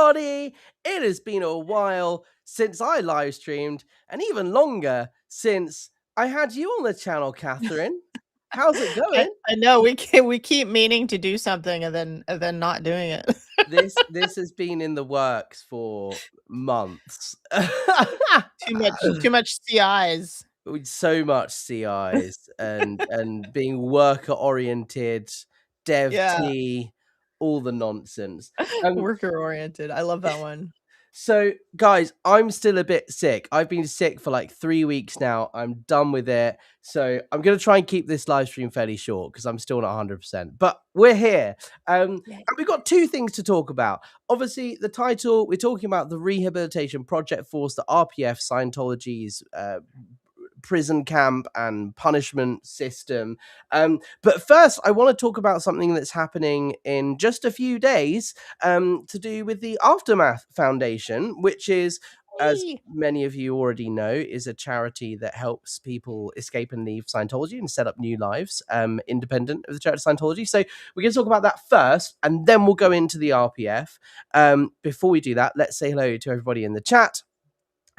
everybody. It has been a while since I live streamed, and even longer since I had you on the channel, Katherine. How's it going? I know we keep meaning to do something and then not doing it. This has been in the works for months. Too much CIs. So much CIs and being worker oriented, dev Yeah. T, all the nonsense. Worker oriented. I love that one. So, guys, I'm still a bit sick. I've been sick for like 3 weeks now. I'm done with it. So I'm going to try and keep this live stream fairly short because I'm still not 100%. But we're here. And we've got two things to talk about. Obviously, the title, we're talking about the Rehabilitation Project Force, the RPF, Scientology's prison camp and punishment system. But first, I want to talk about something that's happening in just a few days to do with the Aftermath Foundation, which is, as many of you already know, is a charity that helps people escape and leave Scientology and set up new lives independent of the Church of Scientology. So we're going to talk about that first, and then we'll go into the RPF. Before we do that, let's say hello to everybody in the chat.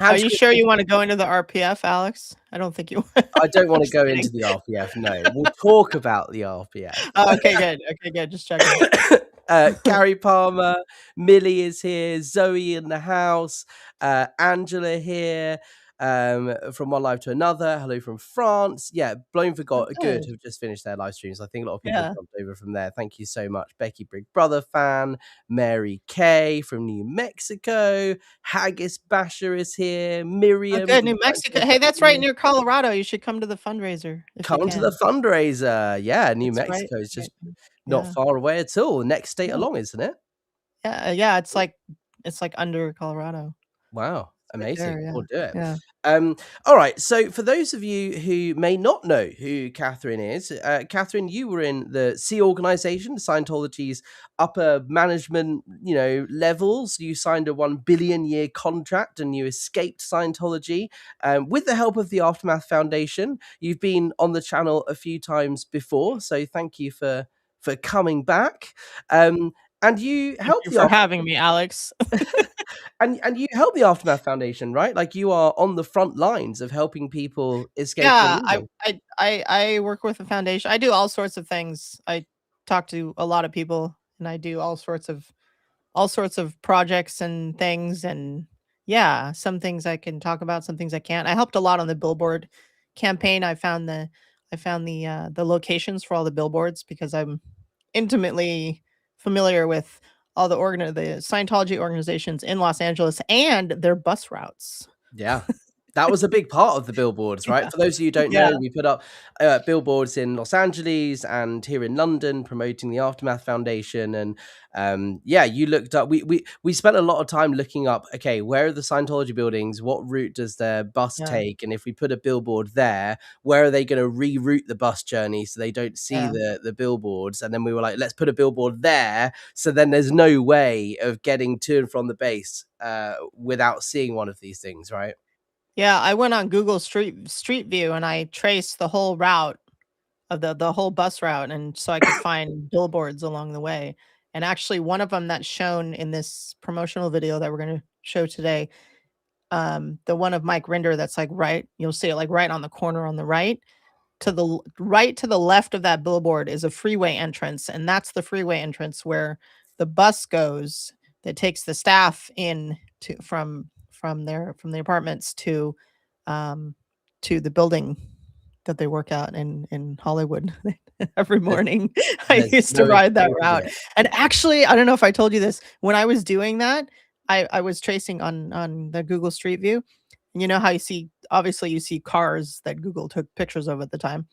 Are you sure you want to go into the RPF, Alex? I don't think you want. I don't want to go into the RPF, no. We'll talk about the RPF. Oh, okay, good. Okay, good. Just checking. Gary Palmer, Millie is here, Zoe in the house, Angela here, from one live to another. Hello from France. Yeah, Blown Forgot Good have just finished their live streams. I think a lot of people have jumped over from there. Thank you so much. Becky Big Brother fan, Mary Kay from New Mexico, Haggis Basher is here, Miriam. Oh, good, New Mexico. Hey, that's right near Colorado. You should come to the fundraiser. Come to the fundraiser. Yeah, New Mexico is just not far away at all. Next state along, isn't it? Yeah, it's like under Colorado. Wow. Amazing. Right there, we'll do it. Yeah. All right. So for those of you who may not know who Katherine is, Katherine, you were in the C organization, Scientology's upper management, levels. You signed a $1 billion year contract and you escaped Scientology with the help of the Aftermath Foundation. You've been on the channel a few times before, so thank you for coming back. And you helped for having me, Alex. And you help the Aftermath Foundation, right? Like you are on the front lines of helping people escape. Yeah, I work with the foundation. I do all sorts of things. I talk to a lot of people, and I do all sorts of projects and things. And yeah, some things I can talk about, some things I can't. I helped a lot on the billboard campaign. I found the locations for all the billboards because I'm intimately familiar with all the Scientology organizations in Los Angeles and their bus routes. Yeah. That was a big part of the billboards, right? Yeah. For those of you who don't know, we put up billboards in Los Angeles and here in London promoting the Aftermath Foundation. And you looked up, we spent a lot of time looking up, okay, where are the Scientology buildings? What route does their bus take? And if we put a billboard there, where are they going to reroute the bus journey so they don't see the billboards? And then we were like, let's put a billboard there. So then there's no way of getting to and from the base without seeing one of these things, right? Yeah, I went on Google Street View and I traced the whole route of the whole bus route, and so I could find billboards along the way. And actually, one of them that's shown in this promotional video that we're going to show today, the one of Mike Rinder, that's like you'll see it like right on the corner on the right. To the left of that billboard is a freeway entrance, and that's the freeway entrance where the bus goes that takes the staff in from the apartments to the building that they work out in Hollywood every morning. I used to ride that route. And actually, I don't know if I told you this, when I was doing that, I was tracing on the Google Street View. And you know how you see cars that Google took pictures of at the time.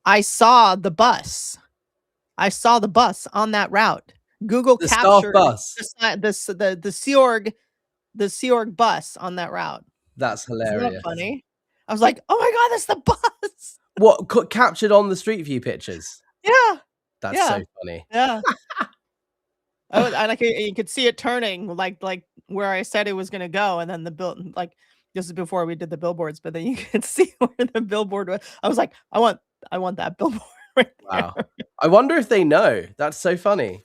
I saw the bus on that route. Google captured the Sea Org bus on that route. That's hilarious. Isn't that funny? I was like, oh my God, that's the bus. What, captured on the Street View pictures? Yeah. That's so funny. Yeah. And you could see it turning like where I said it was going to go. And then this is before we did the billboards, but then you could see where the billboard was. I was like, I want that billboard right there. Wow. I wonder if they know. That's so funny.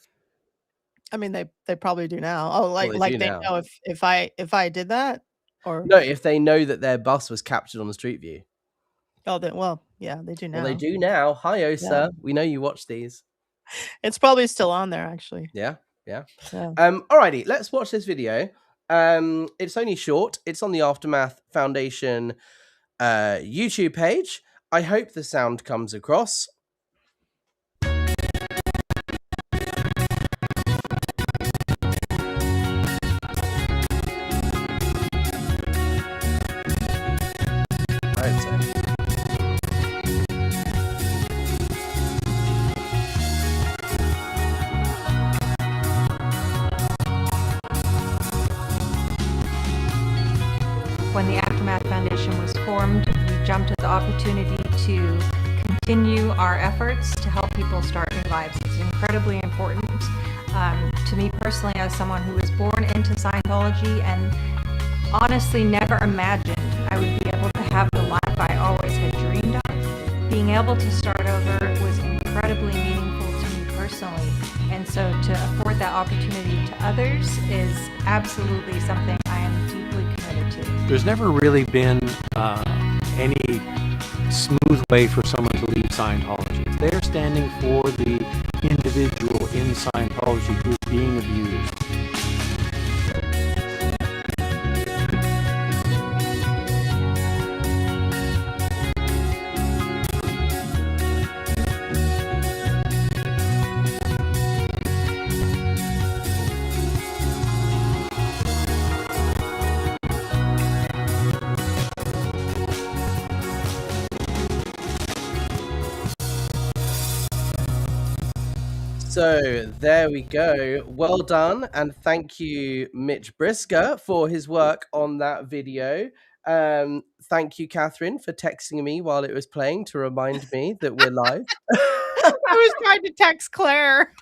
I mean, they probably do now. Oh, Well, they like do they now. know if I did that or No, if they know that their bus was captured on the street view. oh, then well, yeah, they do Well, they now. do now. Hi-oh, Yeah. sir. We know you watch these. It's probably still on there actually. Yeah, yeah. Yeah. Alrighty, let's watch this video. It's only short. It's on the Aftermath Foundation YouTube page. I hope the sound comes across. I hope so. When the Aftermath Foundation was formed, we jumped at the opportunity to continue our efforts to help people start new lives. It's incredibly important to me personally, as someone who was born into Scientology and honestly never imagined I would be able to have the life I always had dreamed of. Being able to start over was incredibly meaningful to me personally, and so to afford that opportunity to others is absolutely something I am deeply committed to. There's never really been any smooth way for someone to leave Scientology. They're standing for the individual in Scientology who's being abused. So there we go. Well done, and thank you, Mitch Brisker, for his work on that video. Thank you, Katherine, for texting me while it was playing to remind me that we're live. I was trying to text Claire.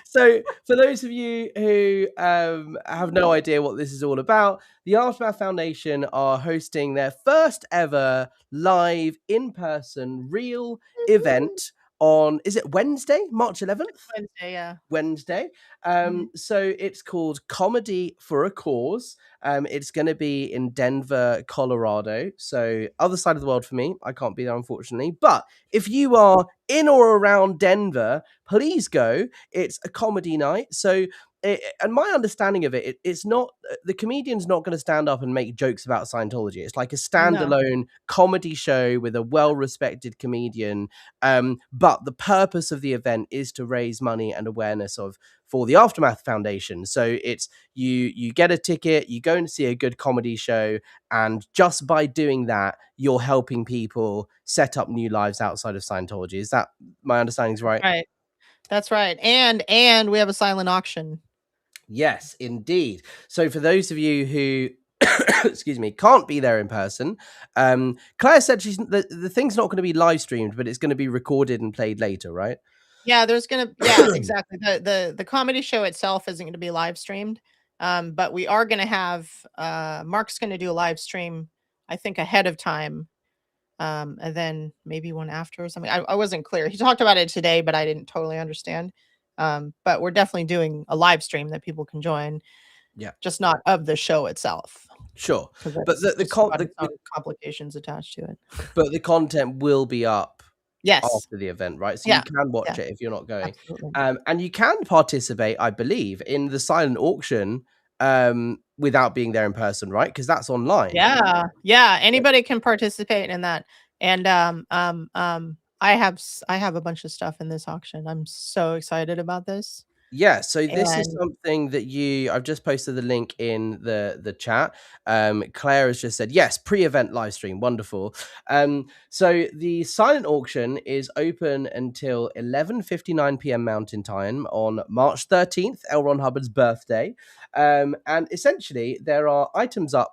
So for those of you who have no idea what this is all about, the Aftermath Foundation are hosting their first ever live in-person real event on, is it Wednesday, March 11th? Wednesday, yeah. Wednesday. Mhm. So it's called Comedy for a Cause. It's going to be in Denver, Colorado. So other side of the world for me. I can't be there, unfortunately. But if you are in or around Denver, please go. It's a comedy night. So and my understanding of it, it's not, the comedian's not going to stand up and make jokes about Scientology. It's like a No. standalone comedy show with a well-respected comedian. But the purpose of the event is to raise money and awareness for the Aftermath Foundation. So it's you get a ticket, you go and see a good comedy show, and just by doing that, you're helping people set up new lives outside of Scientology. Is that my understanding is right? Right. That's right. And we have a silent auction. Yes, indeed. So for those of you who excuse me, can't be there in person, Claire said the thing's not going to be live streamed, but it's going to be recorded and played later, right? Yeah, yeah, exactly. The comedy show itself isn't going to be live streamed. But we are going to have Mark's going to do a live stream, I think, ahead of time. And then maybe one after or something. I wasn't clear. He talked about it today, but I didn't totally understand. But we're definitely doing a live stream that people can join. Yeah. Just not of the show itself. Sure. But the complications attached to it. But the content will be up Yes. after the event, right? So Yeah. you can watch it if you're not going. Absolutely. And you can participate, I believe, in the silent auction without being there in person, right? Because that's online. Yeah. Yeah. Anybody can participate in that. And I have a bunch of stuff in this auction. I'm so excited about this. Yeah, so this is And something that I've just posted the link in the chat. Claire has just said, yes, pre-event live stream, wonderful. So the silent auction is open until 11:59 p.m. Mountain Time on March 13th, L. Ron Hubbard's birthday. And essentially, there are items up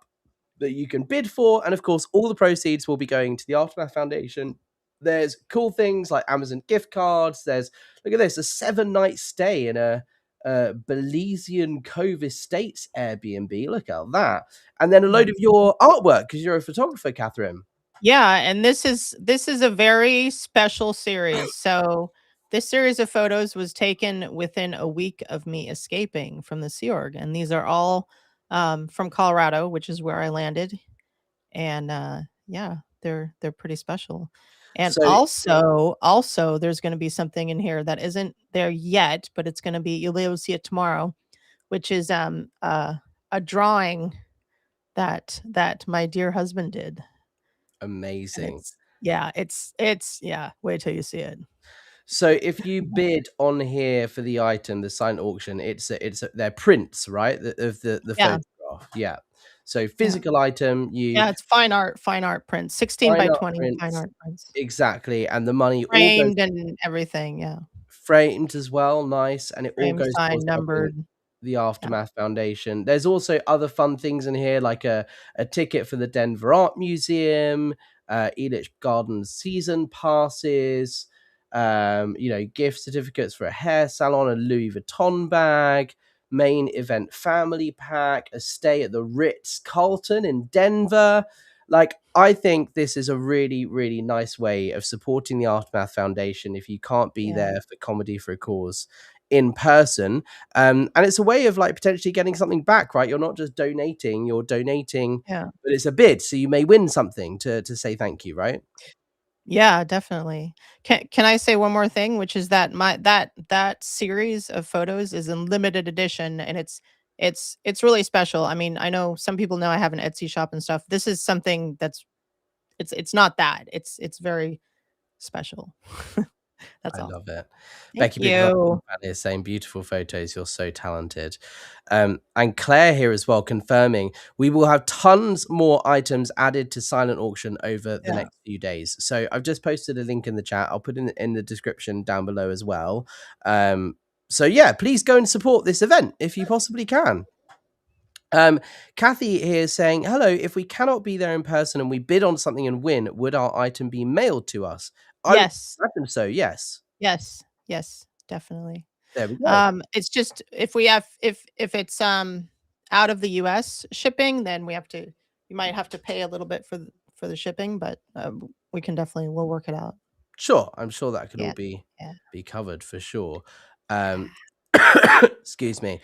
that you can bid for, and of course, all the proceeds will be going to the Aftermath Foundation. There's cool things like Amazon gift cards. There's, look at this, a 7-night stay in a Belizean Cove Estates Airbnb. Look at that. And then a load of your artwork because you're a photographer, Katherine. yeah, and this is a very special series. So This series of photos was taken within a week of me escaping from the Sea Org, and these are all from Colorado, which is where I landed. And yeah, they're pretty special. And So also there's going to be something in here that isn't there yet, but it's going to be, you'll be able to see it tomorrow, which is a drawing that my dear husband did. And amazing. it's yeah, wait till you see it. So if you bid on here for the item, the silent auction, they're prints, right? Of the Yeah. photograph. Yeah. So Yeah. physical item, you Yeah, it's fine art prints, 16 fine by art 20 fine prints, art prints. exactly, and the money all goes Framed and everything, yeah. framed as well, nice, and it all Framed, goes signed, towards helping numbered. the Yeah. Aftermath Foundation. There's also other fun things in here, like a ticket for the Denver Art Museum, Elitch Gardens season passes, gift certificates for a hair salon, a Louis Vuitton bag, main event family pack, a stay at the Ritz Carlton in Denver. Like, I think this is a really, really nice way of supporting the Aftermath Foundation if you can't be Yeah. there for Comedy for a Cause in person. And it's a way of like potentially getting something back, right? You're not just donating, you're donating, Yeah. but it's a bid. So you may win something to say thank you, right? Yeah, definitely. Can I say one more thing, which is that that series of photos is in limited edition, and it's really special. I mean, I know some people know I have an Etsy shop and stuff. This is something that's it's not that. It's very special. That's I all. love it. Thank Becky Big Love you. is saying beautiful photos. You're so talented. And Claire here as well, confirming we will have tons more items added to silent auction over the Yeah. next few days. So I've just posted a link in the chat. I'll put it in the description down below as well. So yeah, please go and support this event if you possibly can. Kathy here is saying, hello, if we cannot be there in person and we bid on something and win, would our item be mailed to us? I would Yes. imagine so, yes. Yes. Yes, definitely. There we go. It's just if it's out of the US shipping, then you might have to pay a little bit for the shipping, but we'll work it out. Sure, I'm sure that could all Yeah. be covered for sure. Excuse me.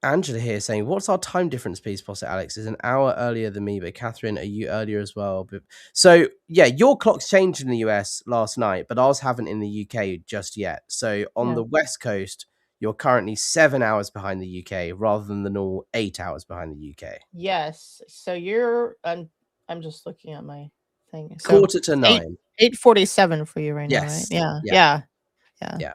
Angela here saying, what's our time difference, please, Posset Alex? Is an hour earlier than me, but Catherine, are you earlier as well? So yeah, your clock's changed in the US last night, but ours haven't in the UK just yet. So on the West Coast, you're currently 7 hours behind the UK rather than the normal 8 hours behind the UK. Yes. So you're I'm just looking at my thing. So 8:45. 8:47 for you right now, right? Yes. Yeah.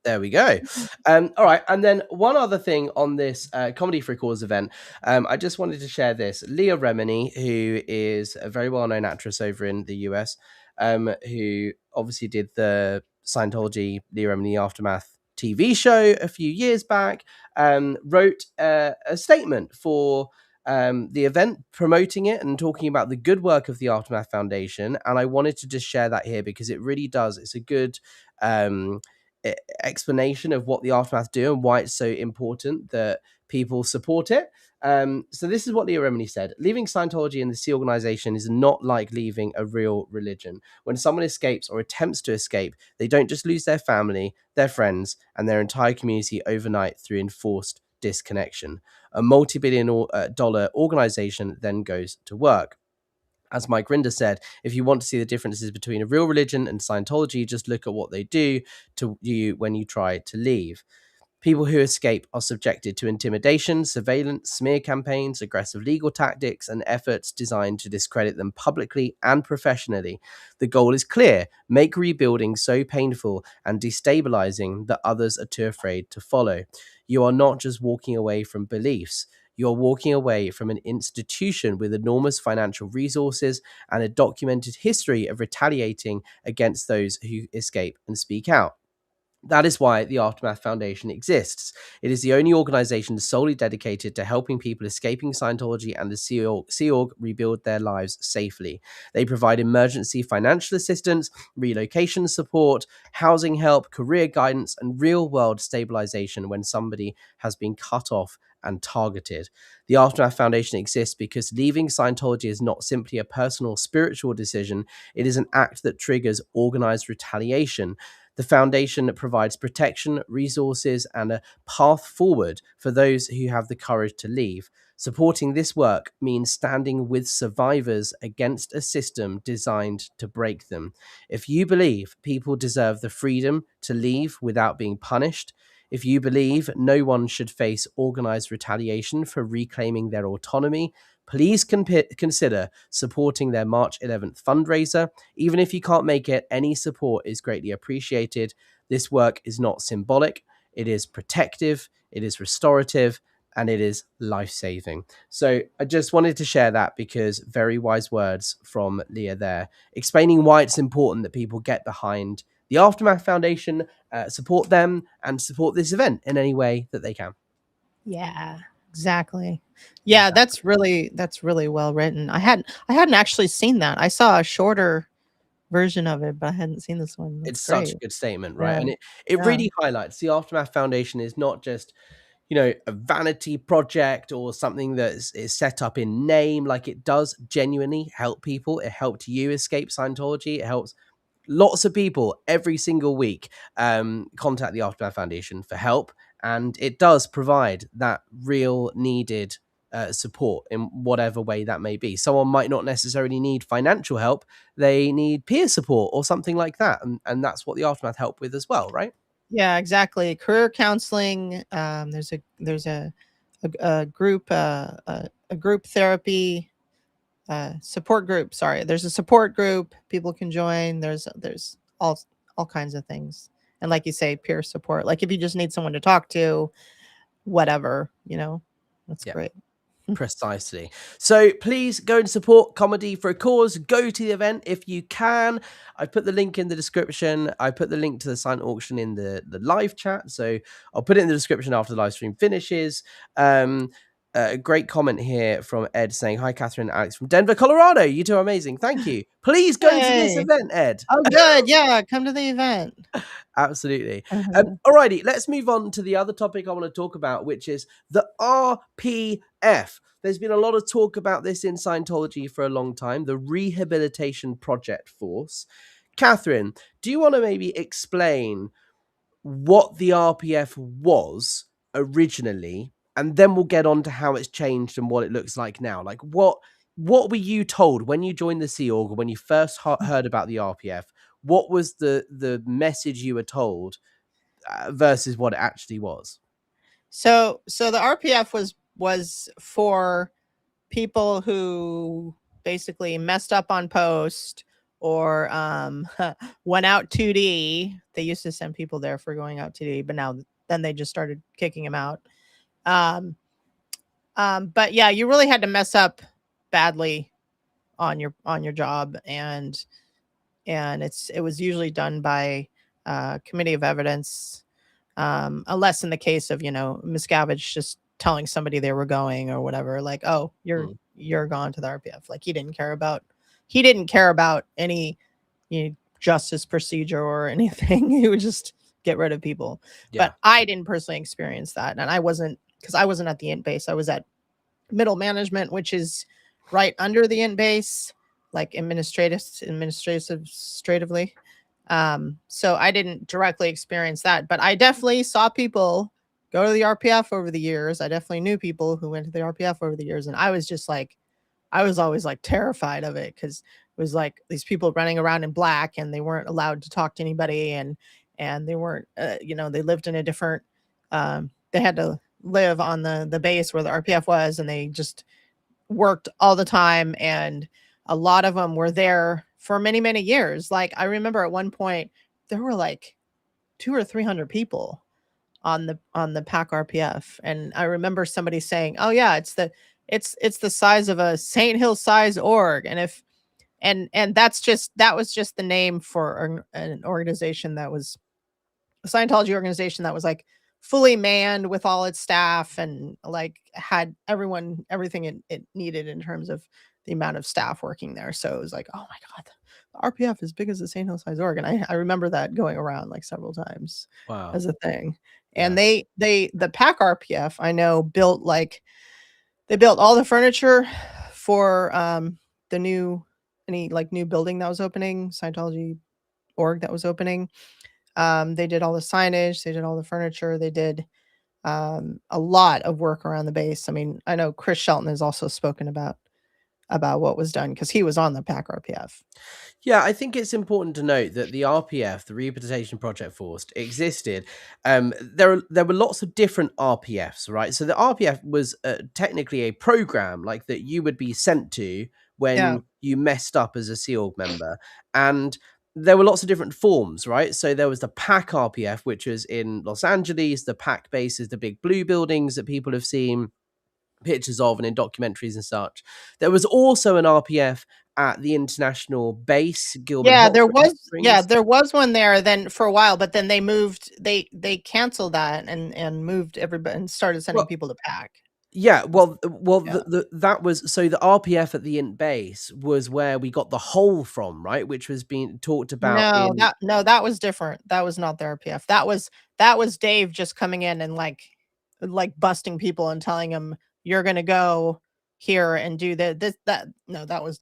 There we go. All right. And then one other thing on this Comedy for a Cause event, I just wanted to share this. Leah Remini, who is a very well-known actress over in the US, who obviously did the Scientology Leah Remini Aftermath TV show a few years back, wrote a statement for the event, promoting it and talking about the good work of the Aftermath Foundation. And I wanted to just share that here because it really does. It's a good explanation of what the Aftermath do and why it's so important that people support it. So this is what Leah Remini said. Leaving Scientology and the Sea organization is not like leaving a real religion. When someone escapes or attempts to escape, they don't just lose their family, their friends, and their entire community overnight through enforced disconnection. A multi-billion dollar organization then goes to work. As Mike Rinder said, if you want to see the differences between a real religion and Scientology, just look at what they do to you when you try to leave. People who escape are subjected to intimidation, surveillance, smear campaigns, aggressive legal tactics, and efforts designed to discredit them publicly and professionally. The goal is clear: make rebuilding so painful and destabilizing that others are too afraid to follow. You are not just walking away from beliefs. You're walking away from an institution with enormous financial resources and a documented history of retaliating against those who escape and speak out. That is why the Aftermath Foundation exists. It is the only organization solely dedicated to helping people escaping Scientology and the Sea Org rebuild their lives safely. They provide emergency financial assistance, relocation support, housing help, career guidance, and real-world stabilization when somebody has been cut off and targeted. The Aftermath Foundation exists because leaving Scientology is not simply a personal spiritual decision, it is an act that triggers organized retaliation. The foundation provides protection, resources, and a path forward for those who have the courage to leave. Supporting this work means standing with survivors against a system designed to break them. If you believe people deserve the freedom to leave without being punished, if you believe no one should face organized retaliation for reclaiming their autonomy, please consider supporting their March 11th fundraiser. Even if you can't make it, any support is greatly appreciated. This work is not symbolic, it is protective, it is restorative, and it is life-saving. So I just wanted to share that because very wise words from Leah there, explaining why it's important that people get behind the Aftermath Foundation, support them, and support this event in any way that they can. Yeah, exactly. Yeah, that's really well written. I hadn't actually seen that. I saw a shorter version of it, but I hadn't seen this one. That's It's great. such a good statement, right? Yeah. And it Yeah. really highlights the Aftermath Foundation is not just, you know, a vanity project or something that is set up in name. Like, it does genuinely help people. It helped you escape Scientology. It helps lots of people every single week contact the Aftermath Foundation for help, and it does provide that real needed support in whatever way that may be. Someone might not necessarily need financial help, they need peer support or something like that, and that's what the Aftermath help with as well, right? Yeah, exactly. Career counseling. There's a group a group therapy support group. Sorry, there's a support group people can join. There's all kinds of things, and like you say, peer support. Like if you just need someone to talk to, whatever, that's great. Precisely. So please go and support Comedy for a Cause. Go to the event if you can. I put the link in the description. I put the link to the silent auction in the live chat. So I'll put it in the description after the live stream finishes. A great comment here from Ed saying, "Hi, Katherine and Alex from Denver, Colorado. You two are amazing. Thank you. Please go to this event, Ed." Oh, good. Yeah, come to the event. Absolutely. Alrighty, let's move on to the other topic I want to talk about, which is the RPF. There's been a lot of talk about this in Scientology for a long time, the Rehabilitation Project Force. Katherine, do you want to maybe explain what the RPF was originally, and then we'll get on to how it's changed and what it looks like now? Like, what were you told when you joined the Sea Org, or when you first heard about the RPF? What was the message you were told versus what it actually was? So the RPF was for people who basically messed up on post or went out 2D. They used to send people there for going out 2D, but then they just started kicking them out. But yeah, you really had to mess up badly on your job, and it was usually done by committee of evidence, unless in the case of Miscavige just telling somebody they were going or whatever, like, oh, you're gone to the RPF. Like he didn't care about any justice procedure or anything. He would just get rid of people. Yeah. But I didn't personally experience that, and I wasn't at the int base. I was at middle management, which is right under the int base, like administratively. So I didn't directly experience that, but I definitely saw people go to the RPF over the years. I definitely knew people who went to the RPF over the years, and I was just like, I was always like terrified of it, because it was like these people running around in black, and they weren't allowed to talk to anybody, and they weren't, they lived in a different, they had to live on the base where the RPF was, and they just worked all the time, and a lot of them were there for many, many years. Like I remember at one point there were like 200 or 300 people on the PAC RPF, and I remember somebody saying, "Oh yeah, it's the size of a St. Hill size org," and that was just the name for an organization that was a Scientology organization that was like fully manned with all its staff, and like had everything it needed in terms of the amount of staff working there. So it was like, oh my God, the RPF is big as the St. Hill size org. And I remember that going around like several times. Wow. As a thing. And Yeah. the PAC RPF, I know, they built all the furniture for the new new building that was opening, Scientology org that was opening. They did all the signage, they did all the furniture, they did a lot of work around the base. I mean, I know Chris Shelton has also spoken about what was done because he was on the PAC RPF. Yeah, I think it's important to note that the RPF, the Rehabilitation Project Force, existed. There were lots of different RPFs, right? So the RPF was technically a program like that you would be sent to Yeah. when you messed up as a Sea Org member, and there were lots of different forms, right? So there was the PAC RPF, which was in Los Angeles. The PAC base is the big blue buildings that people have seen pictures of and in documentaries and such. There was also an RPF at the international base, Gilman Yeah, Hot Springs. there was one there then for a while, but then they moved they canceled that and moved everybody and started sending Well, people to PAC. yeah, Yeah. that was so the RPF at the int base was where we got the hole from, right? Which was being talked about in. That was different. That was not the RPF. That was Dave just coming in and like busting people and telling them you're gonna go here and do this that no, that was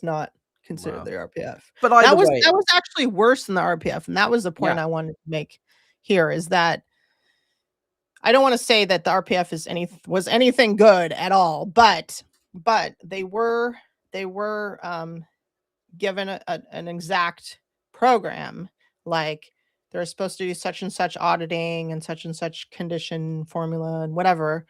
not considered Wow. the RPF. But either way, That was actually worse than the RPF, and that was the point yeah, I wanted to make here is that I don't want to say that the RPF was anything good at all, but they were given an exact program, like they're supposed to do such and such auditing and such condition formula and whatever,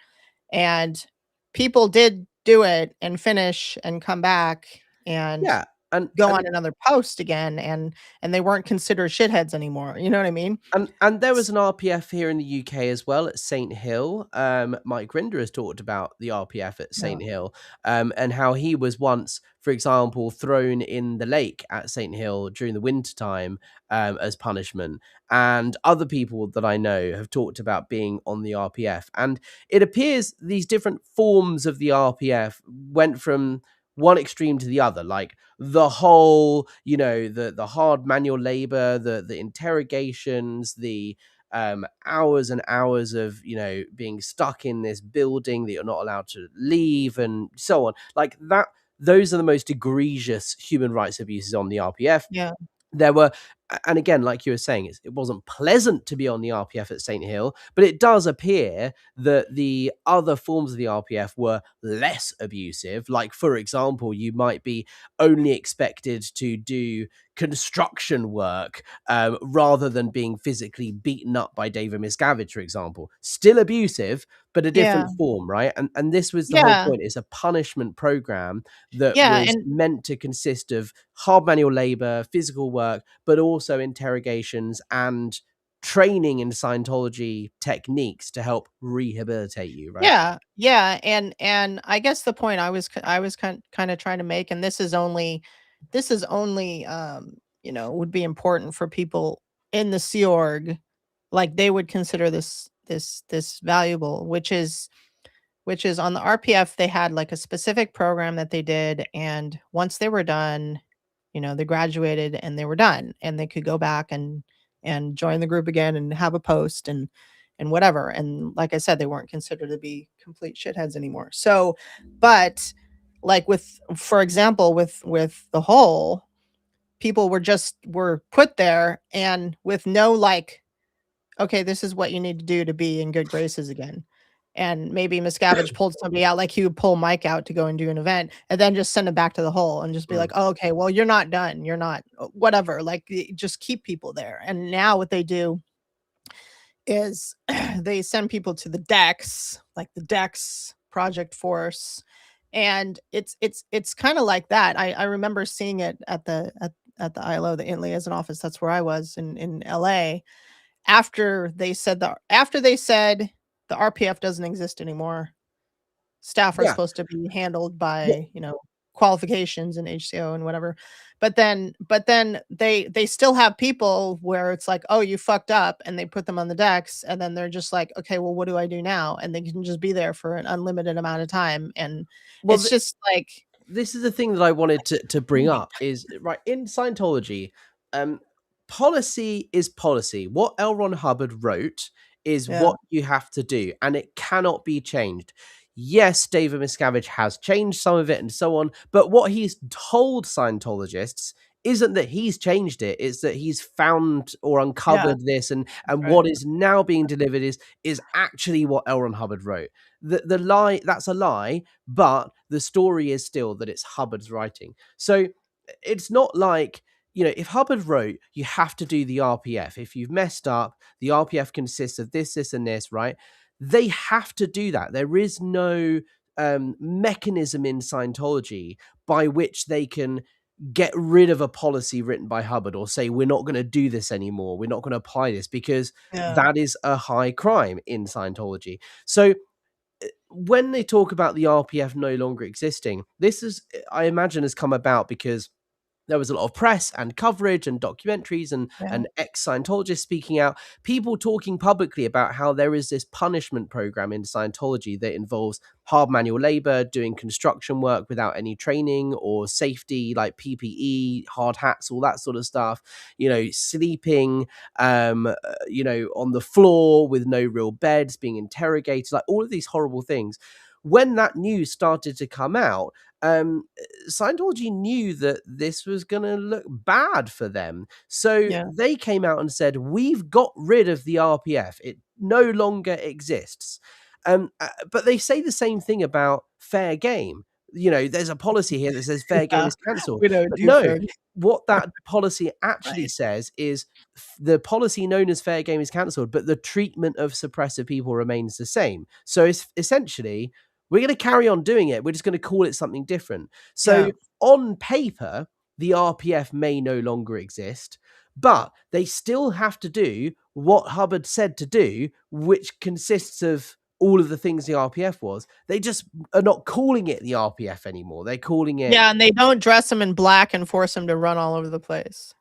and people did do it and finish and come back and yeah, and go and on another post again, and they weren't considered shitheads anymore. You know what I mean? And there was an RPF here in the UK as well at St Hill. Mike Grinder has talked about the RPF at Yeah. St Hill, and how he was once, for example, thrown in the lake at St Hill during the winter time as punishment. And other people that I know have talked about being on the RPF. And it appears these different forms of the RPF went from one extreme to the other, like the whole, the hard manual labor, the interrogations, the hours and hours of being stuck in this building that you're not allowed to leave, and so on, like that. Those are the most egregious human rights abuses on the RPF. Yeah. There were, and again, like you were saying, it wasn't pleasant to be on the RPF at St Hill, but it does appear that the other forms of the RPF were less abusive. Like, for example, you might be only expected to do construction work rather than being physically beaten up by David Miscavige, for example. Still abusive, but a Yeah. different form, right? And this was the whole Yeah. point. It's a punishment program that Yeah, was and meant to consist of hard manual labor, physical work, but also interrogations and training in Scientology techniques to help rehabilitate you, right? yeah, and I guess the point I was kind of trying to make, and this is only would be important for people in the Sea Org, like they would consider this valuable, which is on the RPF they had like a specific program that they did, and once they were done, they graduated and they were done, and they could go back and join the group again and have a post and whatever. And like I said, they weren't considered to be complete shitheads anymore. So, but like for example, with the whole, people were put there and with no like, okay, this is what you need to do to be in good graces again. And maybe Miscavige pulled somebody out, like he would pull Mike out to go and do an event, and then just send him back to the hole and just be like, oh, okay, well, you're not done. You're not, whatever. Like, just keep people there. And now what they do is they send people to the decks, like the decks Project Force. And it's kind of like that. I remember seeing it at the ILO, the Int Liaison Office. That's where I was in LA. After they said the RPF doesn't exist anymore, staff are Yeah. supposed to be handled by, qualifications and HCO and whatever. But then they still have people where it's like, oh, you fucked up, and they put them on the decks, and then they're just like, okay, well, what do I do now? And they can just be there for an unlimited amount of time. And Well, it's just like, this is the thing that I wanted to bring up is, right, in Scientology, policy is policy. What L. Ron Hubbard wrote is Yeah. what you have to do, and it cannot be changed. Yes, David Miscavige has changed some of it and so on, but what he's told Scientologists isn't that he's changed it, it's that he's found or Yeah. uncovered this, and right. what is now being delivered is actually what L. Ron Hubbard wrote. The lie, that's a lie, but the story is still that it's Hubbard's writing. So it's not like, if Hubbard wrote, you have to do the RPF. If you've messed up, the RPF consists of this, this, and this, right? They have to do that. There is no mechanism in Scientology by which they can get rid of a policy written by Hubbard, or say, we're not going to do this anymore, we're not going to apply this, because that is a high crime in Scientology. So when they talk about the RPF no longer existing, this is, I imagine, has come about because there was a lot of press and coverage and documentaries and ex-Scientologists speaking out, people talking publicly about how there is this punishment program in Scientology that involves hard manual labor, doing construction work without any training or safety, like PPE, hard hats, all that sort of stuff, sleeping, on the floor with no real beds, being interrogated, like all of these horrible things. When that news started to come out, Scientology knew that this was going to look bad for them. So they came out and said, we've got rid of the RPF. It no longer exists. But they say the same thing about fair game. There's a policy here that says fair game is cancelled. We don't But do no, fair game. what that policy actually says is the policy known as fair game is cancelled, but the treatment of suppressive people remains the same. So it's essentially, we're going to carry on doing it. We're just going to call it something different. So on paper, the RPF may no longer exist, but they still have to do what Hubbard said to do, which consists of all of the things the RPF was. They just are not calling it the RPF anymore. They're calling it... Yeah, and they don't dress them in black and force them to run all over the place.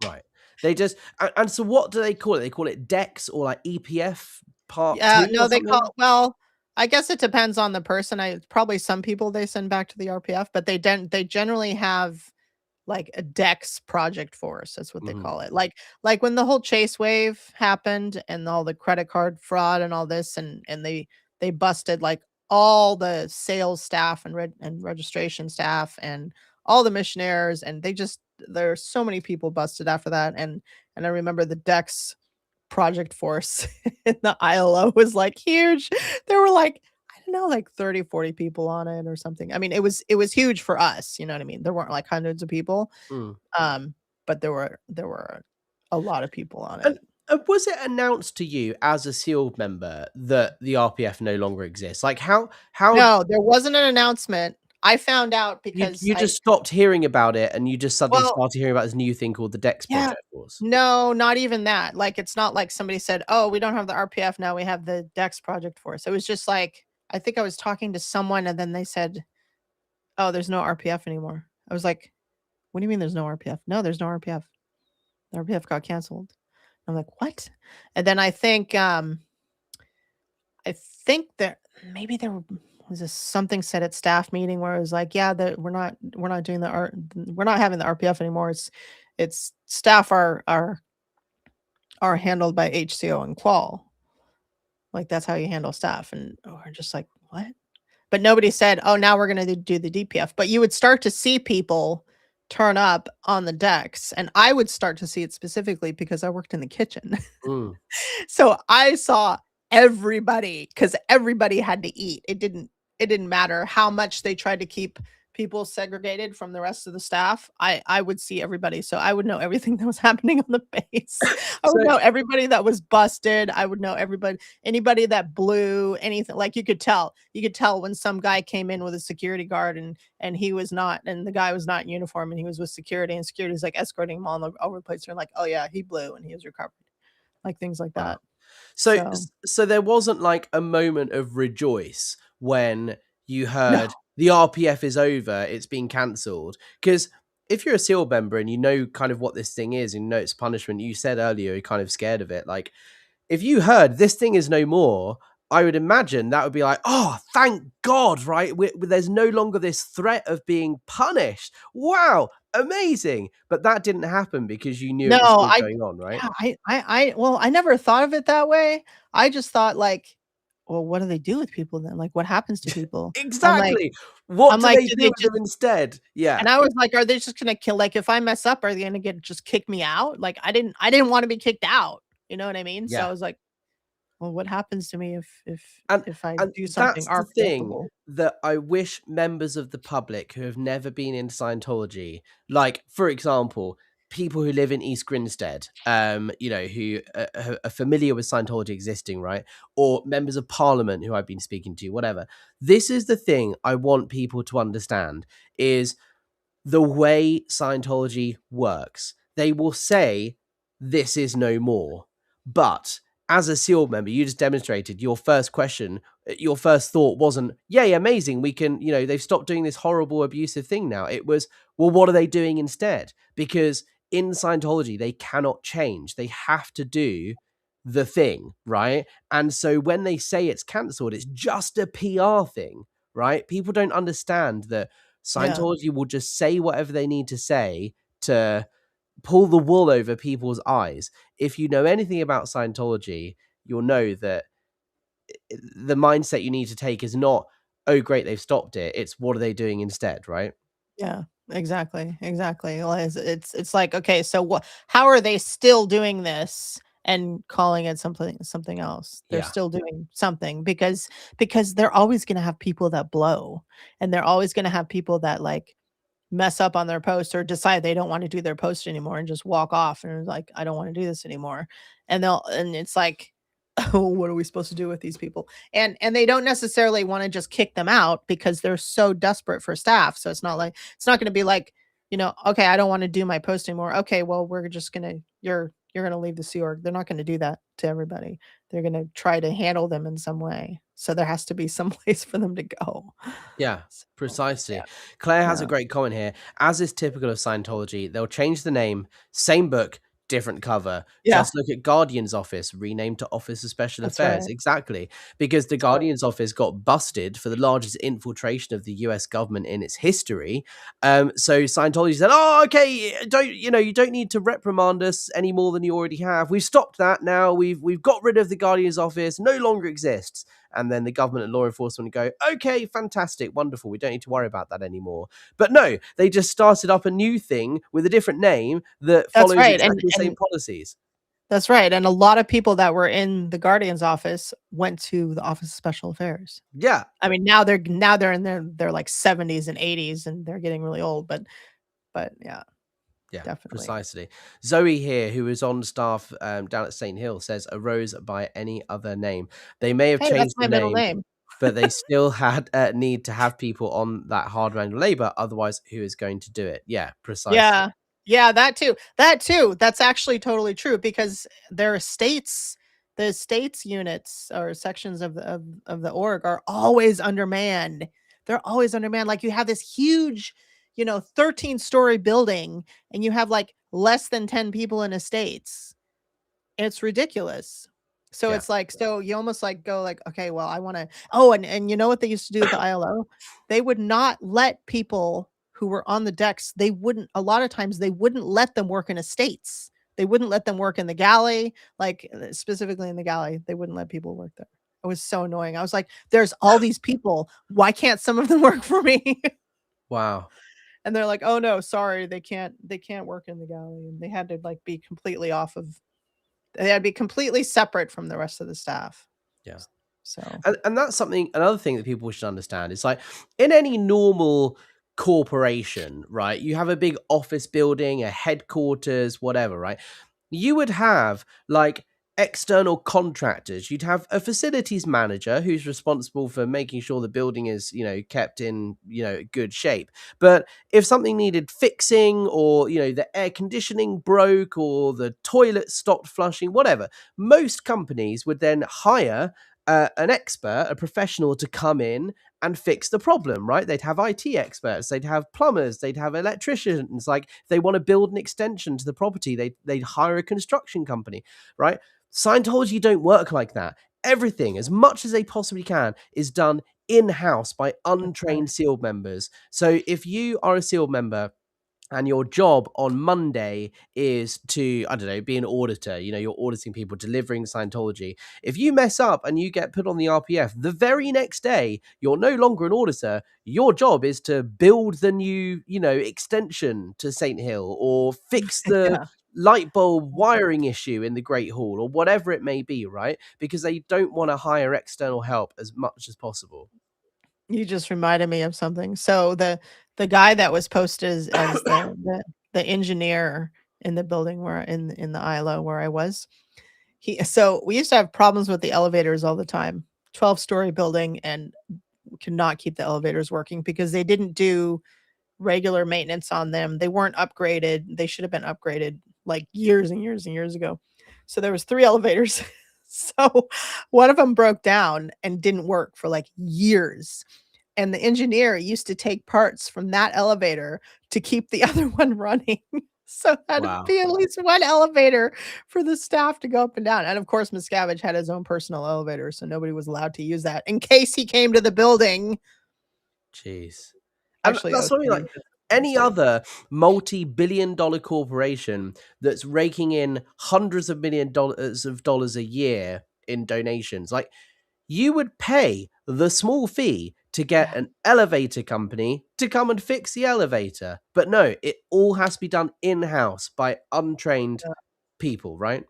Right. They just... And so what do they call it? They call it DEX or like EPF Part 2 no, or they something? call... Well, I guess it depends on the person. Probably some people they send back to the RPF, but they generally have like a DEX Project Force. That's what they call it. Like when the whole Chase wave happened and all the credit card fraud and all this, and they busted like all the sales staff and registration staff and all the missionaries, and there's so many people busted after that. And I remember the DEX Project Force in the ILO was like huge. There were like, I don't know, like 30, 40 people on it or something. I mean, it was huge for us, you know what I mean? There weren't like hundreds of people. But there were a lot of people on it. And was it announced to you as a SEAL member that the RPF no longer exists? Like how No, there wasn't an announcement. I found out because you just stopped hearing about it, and you just suddenly started hearing about this new thing called the DEX Project Force. No, not even that. Like, it's not like somebody said, oh, we don't have the RPF now, we have the DEX Project Force. It was just like, I think I was talking to someone and then they said, oh, there's no RPF anymore. I was like, what do you mean there's no RPF? No, there's no RPF. The RPF got canceled. I'm like, what? And then I think that maybe there was something said at staff meeting where it was like, yeah, that we're not doing we're not having the RPF anymore. It's staff are handled by HCO and Qual. Like, that's how you handle staff. And we're just like, what? But nobody said, oh, now we're going to do the DPF. But you would start to see people turn up on the decks. And I would start to see it specifically because I worked in the kitchen. So I saw everybody, because everybody had to eat. It didn't matter how much they tried to keep people segregated from the rest of the staff. I would see everybody. So I would know everything that was happening on the base. I would know everybody that was busted. I would know anybody that blew anything. Like, you could tell when some guy came in with a security guard and he was not, and the guy was not in uniform and he was with security, and security's like escorting him all over the place. They're like, oh yeah, he blew and he was recovered. Like, things like that. So there wasn't like a moment of rejoice when you heard the RPF is over, it's been cancelled? Because if you're a SEAL member and you know kind of what this thing is and you know it's punishment, you said earlier you're kind of scared of it. Like, if you heard this thing is no more, I would imagine that would be like, oh, thank God, right? There's no longer this threat of being punished. Wow, amazing. But that didn't happen because you knew No, it was still going on, right? yeah, well, I never thought of it that way. I just thought like, well, what do they do with people then? Like, what happens to people? I'm like, Exactly. What I'm do like, they do do they with them just? instead? Yeah. And I was like, are they just gonna kill? Like, if I mess up, are they gonna just kick me out? Like, I didn't want to be kicked out. You know what I mean? So I Yeah. was like, well, what happens to me And if I and do something that's the thing irrevocable? that I wish members of the public who have never been in Scientology, like, for example, people who live in East Grinstead, who are familiar with Scientology existing, right? Or members of parliament who I've been speaking to, whatever. This is the thing I want people to understand is the way Scientology works. They will say, this is no more. But as a SEAL member, you just demonstrated your first question, your first thought wasn't, yay, amazing. We can, they've stopped doing this horrible, abusive thing now. It was, well, what are they doing instead? Because in Scientology, they cannot change. They have to do the thing, right? And so when they say it's cancelled, it's just a PR thing, right? People don't understand that Yeah, Scientology will just say whatever they need to say to pull the wool over people's eyes. If you know anything about Scientology, you'll know that the mindset you need to take is not, oh, great, they've stopped it. It's what are they doing instead, right? yeah, exactly. Well, it's like, okay, so what? How are they still doing this and calling it something else? They're Yeah. still doing something because they're always going to have people that blow, and they're always going to have people that like mess up on their post or decide they don't want to do their post anymore and just walk off and are like, I don't want to do this anymore. And it's like, oh, what are we supposed to do with these people? And they don't necessarily want to just kick them out because they're so desperate for staff. So it's not going to be like, okay, I don't want to do my post anymore. Okay, well, we're just gonna you're gonna leave the Sea Org. They're not gonna do that to everybody. They're gonna try to handle them in some way. So there has to be some place for them to go. Yeah, So, yeah, precisely. Claire has a yeah, great comment here. As is typical of Scientology, they'll change the name, same book, different cover. yeah. Just look at Guardian's office, renamed to Office of Special That's Affairs. right. Exactly. Because the That's right. Guardian's office got busted for the largest infiltration of the US government in its history. So Scientology said, oh, okay, you don't need to reprimand us any more than you already have. We've stopped that now. We've got rid of the Guardian's office, no longer exists. And then the government and law enforcement go, okay, fantastic, wonderful. We don't need to worry about that anymore. But no, they just started up a new thing with a different name that That's follows right. exactly the same policies. That's right. And a lot of people that were in the Guardian's office went to the Office of Special Affairs. Yeah. I mean, now they're in their like 70s and 80s and they're getting really old, but yeah, Yeah, definitely. precisely. Zoe here, who is on staff down at St. Hill, says arose by any other name. They may have Hey, that's changed the my middle name, name. but they still had need to have people on that hard manual labor. Otherwise, who is going to do it? Yeah, precisely. Yeah. Yeah, that too. That too. That's actually totally true because there are states, the states units or sections of the org are always undermanned. They're always undermanned. Like you have this huge, 13-story building and you have like less than 10 people in estates. It's ridiculous. So Yeah. it's like, so you almost like go like, okay, well, I want to, oh, and you know what they used to do with the ILO? They would not let people who were on the decks, a lot of times they wouldn't let them work in estates. They wouldn't let them work in the galley, like specifically in the galley. They wouldn't let people work there. It was so annoying. I was like, there's all these people. Why can't some of them work for me? Wow. And they're like, oh no, sorry, they can't work in the galley. And they had to like be completely they had to be completely separate from the rest of the staff. Yeah. So And that's another thing that people should understand. It's like in any normal corporation, right? You have a big office building, a headquarters, whatever, right? You would have like external contractors. You'd have a facilities manager who's responsible for making sure the building is, kept in, good shape. But if something needed fixing or, the air conditioning broke or the toilet stopped flushing, whatever, most companies would then hire an expert, a professional to come in and fix the problem, right? They'd have IT experts, they'd have plumbers, they'd have electricians. Like if they want to build an extension to the property, they'd hire a construction company, right? Scientology don't work like that. Everything, as much as they possibly can, is done in-house by that's right. untrained SEAL members. So if you are a SEAL member and your job on Monday is to, I don't know, be an auditor. You know, you're auditing people, delivering Scientology. If you mess up and you get put on the RPF, the very next day, you're no longer an auditor. Your job is to build the new, you know, extension to St. Hill, or fix the Yeah. light bulb wiring issue in the Great Hall, or whatever it may be, right? Because they don't want to hire external help as much as possible. You just reminded me of something. So the guy that was posted as the engineer in the building where in the ILO where I was, so we used to have problems with the elevators all the time. 12-story building, and we could not keep the elevators working because they didn't do regular maintenance on them. They weren't upgraded. They should have been upgraded like years and years and years ago. So there was 3 elevators. So one of them broke down and didn't work for like years. And the engineer used to take parts from that elevator to keep the other one running. So there had to Wow. be at least one elevator for the staff to go up and down. And of course, Miscavige had his own personal elevator, so nobody was allowed to use that in case he came to the building. Jeez. And Actually, that's something like any other multi-billion-dollar corporation that's raking in hundreds of dollars a year in donations. Like, you would pay the small fee to get Yeah. an elevator company to come and fix the elevator. But no, it all has to be done in-house by untrained people, right?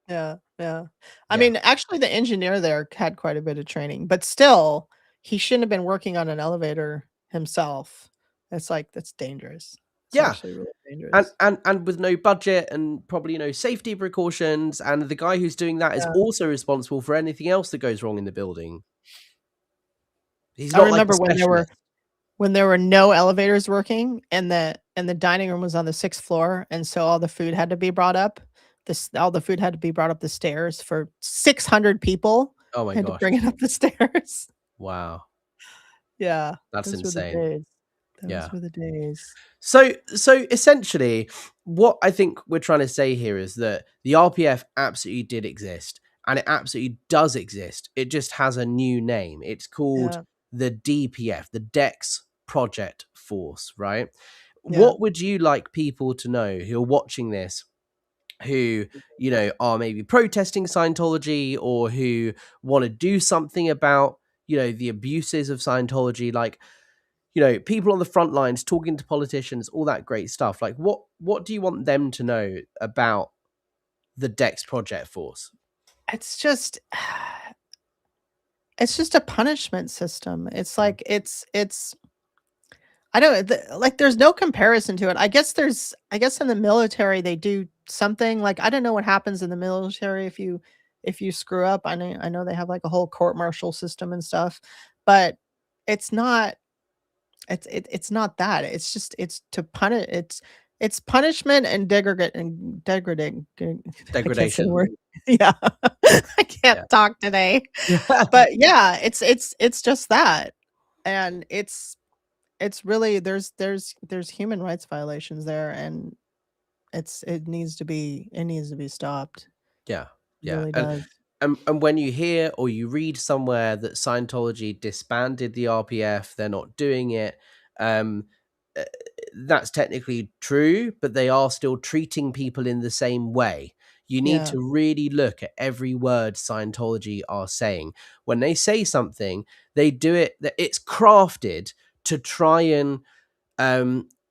Yeah, yeah. I Yeah. mean, actually, the engineer there had quite a bit of training, but still, he shouldn't have been working on an elevator himself. It's like, that's dangerous. It's Yeah. actually really And, dangerous. and with no budget and probably no safety precautions, and the guy who's doing that is Yeah. also responsible for anything else that goes wrong in the building. He's I not like a remember specialist. when there were no elevators working, and the dining room was on the 6th floor, and so all the food had to be brought up. All the food had to be brought up the stairs for 600 people. Oh my Had to gosh. bring it up the stairs. Wow. Yeah, That's those were the insane. days. Yeah. Those were the days. So essentially, what I think we're trying to say here is that the RPF absolutely did exist, and it absolutely does exist. It just has a new name. It's called Yeah, the DPF, the Dex Project Force, right? yeah. What would you like people to know who are watching this, who, you know, are maybe protesting Scientology, or who want to do something about, you know, the abuses of Scientology? Like, you know, people on the front lines talking to politicians, all that great stuff. Like, what do you want them to know about the Dex Project Force? It's just it's just a punishment system. It's Mm. like it's I don't like there's no comparison to it. I guess in the military they do something like I don't know what happens in the military if you screw up. I know they have like a whole court martial system and stuff, but it's not it's not that. It's just it's to punish it's punishment and degrading. I can't say the Degradation. word. Yeah. I can't Yeah. talk today. But yeah, it's just that. And it's really there's human rights violations there, and it needs to be stopped. Yeah. It Yeah. really does. And when you hear or you read somewhere that Scientology disbanded the RPF, they're not doing it. Um, uh, that's technically true, but they are still treating people in the same way. You need Yeah. to really look at every word Scientology are saying. When they say something, they do it, it's crafted to try and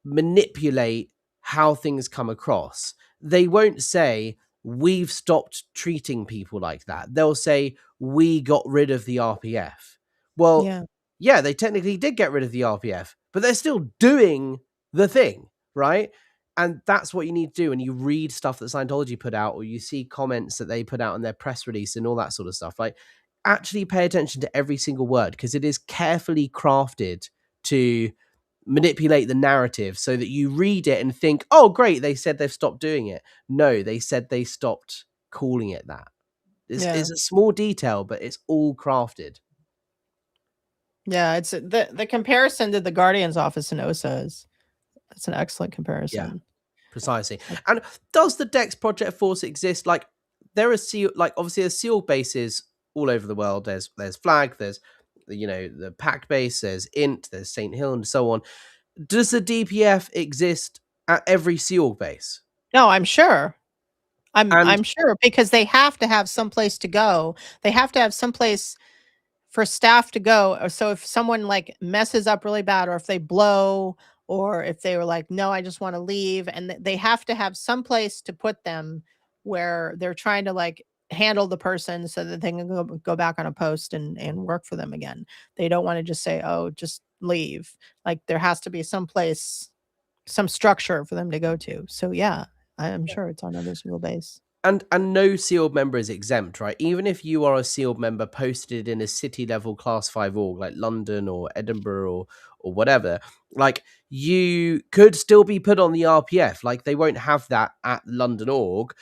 manipulate how things come across. They won't say, we've stopped treating people like that. They'll say, we got rid of the RPF. Well, Yeah. yeah, they technically did get rid of the RPF, but they're still doing the thing, right? And that's what you need to do when you read stuff that Scientology put out, or you see comments that they put out in their press release and all that sort of stuff. Like, actually pay attention to every single word, because it is carefully crafted to manipulate the narrative so that you read it and think, oh, great, they said they've stopped doing it. No, they said they stopped calling it that. Yeah. It's a small detail, but it's all crafted. Yeah, it's the comparison to the Guardian's office in OSA that's an excellent Yeah, comparison. precisely. And does the Dex Project Force exist? Like, there are SEAL, like obviously there's SEAL bases all over the world. There's Flag, there's, you know, the PAC base, there's INT, there's St. Hill, and so on. Does the DPF exist at every Sea Org base. No, I'm sure. And I'm sure, because they have to have some place to go. They have to have some place for staff to go. Or so if someone like messes up really bad, or if they blow, or if they were like, no, I just want to leave, and they have to have some place to put them where they're trying to like handle the person so that they can go back on a post and work for them again. They don't want to just say, oh, just leave. Like there has to be some place, some structure for them to go to. So yeah, I'm sure it's on every single base. And no SEALD member is exempt, right? Even if you are a SEALD member posted in a city level class 5 org like London or Edinburgh or whatever, like you could still be put on the RPF. Like they won't have that at London org,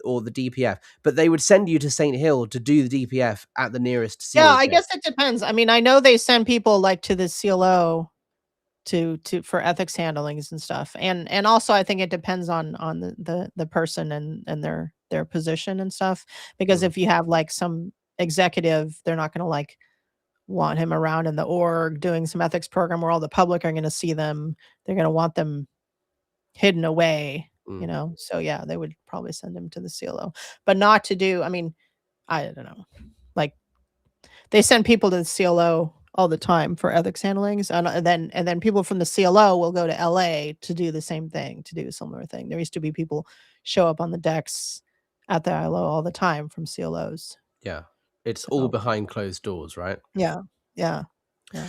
or the DPF, but they would send you to St. Hill to do the DPF at the nearest Yeah, SEALD I base. guess it depends. I mean, I know they send people like to the CLO to for ethics handlings and stuff. And also I think it depends on the person and their position and stuff. Because if you have like some executive, they're not gonna like want him around in the org doing some ethics program where all the public are gonna see them. They're gonna want them hidden away, you know. So yeah, they would probably send him to the CLO. But not to do, I mean, I don't know. Like they send people to the CLO all the time for ethics handlings, and then people from the CLO will go to LA to do the same thing, to do a similar thing. There used to be people show up on the decks at the ILO all the time from CLOs. Yeah. It's all behind closed doors, right? Yeah. Yeah. Yeah.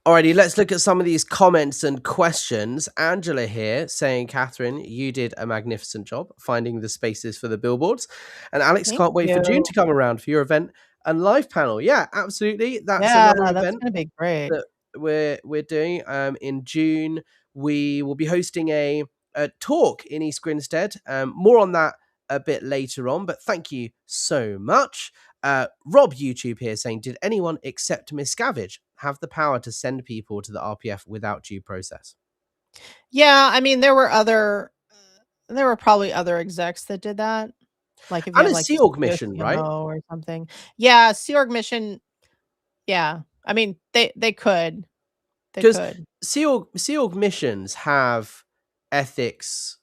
Alrighty, let's look at some of these comments and questions. Angela here saying, Katherine, you did a magnificent job finding the spaces for the billboards. And Alex can't wait for June to come around for your event and live panel. Yeah, absolutely. That's another event that's gonna be great. that we're doing. In June, we will be hosting a talk in East Grinstead. More on that a bit later on, but thank you so much. Rob YouTube here saying, did anyone except Miscavige have the power to send people to the RPF without due process? Yeah, I mean, there were probably other execs that did that. Like if you And had a like Sea Org mission, right? CMO or something. Yeah, Sea Org mission. Yeah, I mean, they could. Because Sea Org missions have ethics,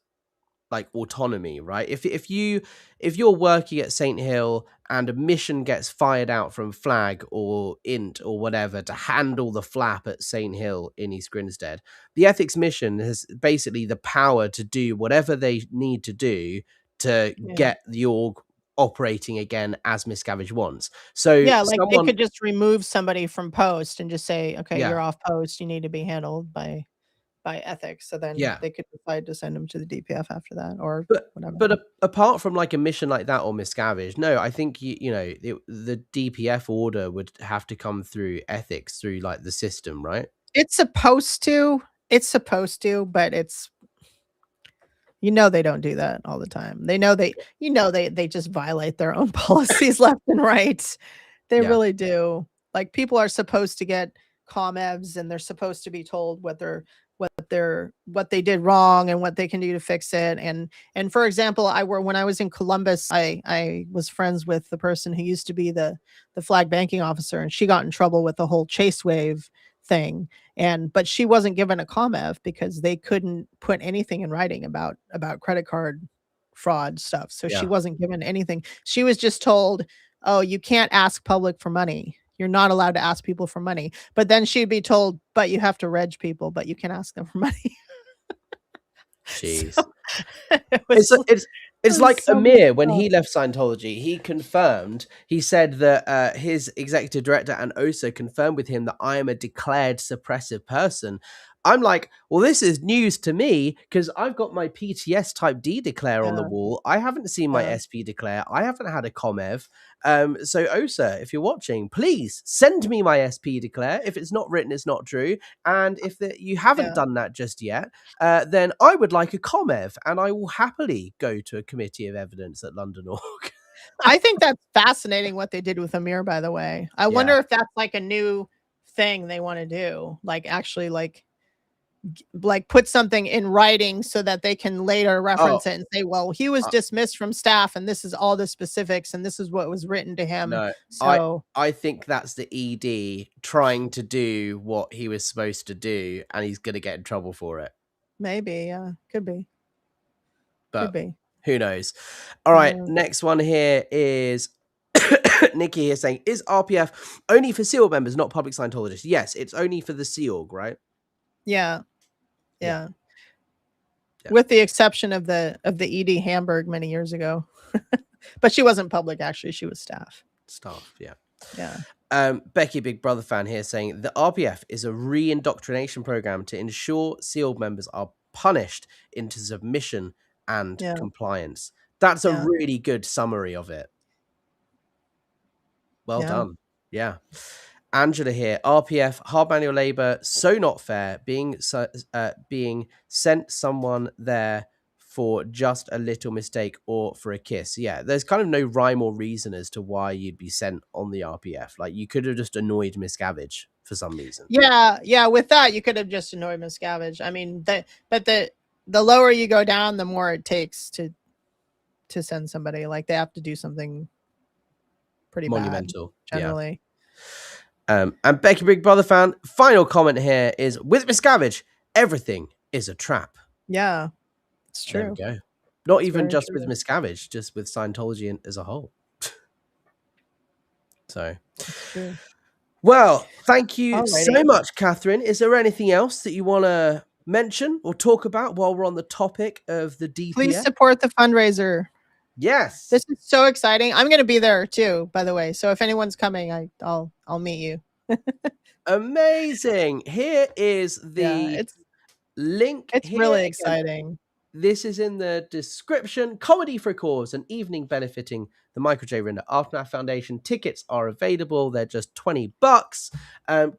like autonomy, right? If you're working at St. Hill and a mission gets fired out from Flag or Int or whatever to handle the flap at St. Hill in East Grinstead, the ethics mission has basically the power to do whatever they need to do to get the org operating again as Miscavige wants. So yeah, like they could just remove somebody from post and just say, okay, you're off post, you need to be handled by ethics. So then they could decide to send them to the DPF after that, or whatever. But apart from like a mission like that or Miscavige, no, I think the DPF order would have to come through ethics, through like the system, right? It's supposed to, but it's, they don't do that all the time. They know they just violate their own policies left and right. They really do. Like people are supposed to get ComEvs and they're supposed to be told what they did wrong and what they can do to fix it. And for example, when I was in Columbus, I was friends with the person who used to be the flag banking officer, and she got in trouble with the whole Chase Wave thing. But she wasn't given a ComEv because they couldn't put anything in writing about credit card fraud stuff. So she wasn't given anything. She was just told, oh, you can't ask public for money. You're not allowed to ask people for money. But then she'd be told, but you have to reg people, but you can ask them for money. Jeez. So, it's like Amir, when he left Scientology, he said that his executive director and OSA confirmed with him that I am a declared suppressive person. I'm like, well, this is news to me because I've got my PTS type D declare on the wall. I haven't seen my SP declare. I haven't had a ComEv. So OSA, if you're watching, please send me my SP declare. If it's not written, it's not true. And if you haven't done that just yet, then I would like a ComEv, and I will happily go to a committee of evidence at London Org. I think that's fascinating what they did with Amir, by the way. I wonder if that's like a new thing they want to do, like actually like put something in writing so that they can later reference it and say, well, he was dismissed from staff and this is all the specifics and this is what was written to him. No, so I think that's the ED trying to do what he was supposed to do, and he's going to get in trouble for it. Maybe, yeah. Could be. But Could be. who knows? All right, next one here is Nikki here saying, is RPF only for SEAL members, not public Scientologists? Yes, it's only for the Sea Org, right? Yeah. Yeah. Yeah. With the exception of the Edie Hamburg many years ago. But she wasn't public, actually. She was staff. Staff, yeah. Yeah. Becky, Big Brother fan here saying, the RPF is a re-indoctrination program to ensure SEAL members are punished into submission and compliance. That's a really good summary of it. Well done. Yeah. Angela here, RPF, hard manual labor, so not fair, being sent someone there for just a little mistake or for a kiss. Yeah, there's kind of no rhyme or reason as to why you'd be sent on the RPF. Like, you could have just annoyed Miscavige for some reason. Yeah, with that, you could have just annoyed Miscavige. I mean, but the lower you go down, the more it takes to send somebody. Like, they have to do something pretty monumental, bad, generally. Yeah. And Becky, Big Brother fan, final comment here is, with Miscavige, everything is a trap. Yeah, it's true. There we go. Not even just with Miscavige, just with Scientology as a whole. So, well, thank you so much, Katherine. Is there anything else that you want to mention or talk about while we're on the topic of the DPS? Please support the fundraiser. Yes. This is so exciting. I'm going to be there too, by the way. So if anyone's coming, I'll meet you. Amazing. Here is the link. It's really exciting. This is in the description. Comedy for a Cause, an evening benefiting the Michael J. Rinder Aftermath Foundation. Tickets are available. They're just $20.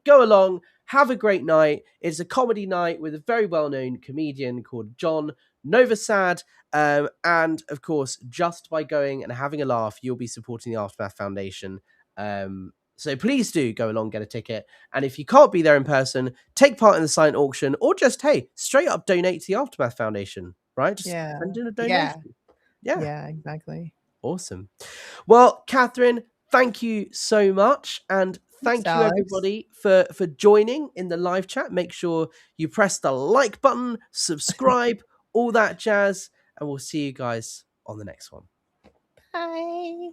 Go along, have a great night. It's a comedy night with a very well-known comedian called John Novosad. And of course, just by going and having a laugh, you'll be supporting the Aftermath Foundation. So please do go along, get a ticket. And if you can't be there in person, take part in the silent auction, or just, hey, straight up donate to the Aftermath Foundation, right? Just send in a donation. Yeah, exactly. Awesome. Well, Katherine, thank you so much. And thank you, everybody, for joining in the live chat. Make sure you press the like button, subscribe, all that jazz. And we'll see you guys on the next one. Bye.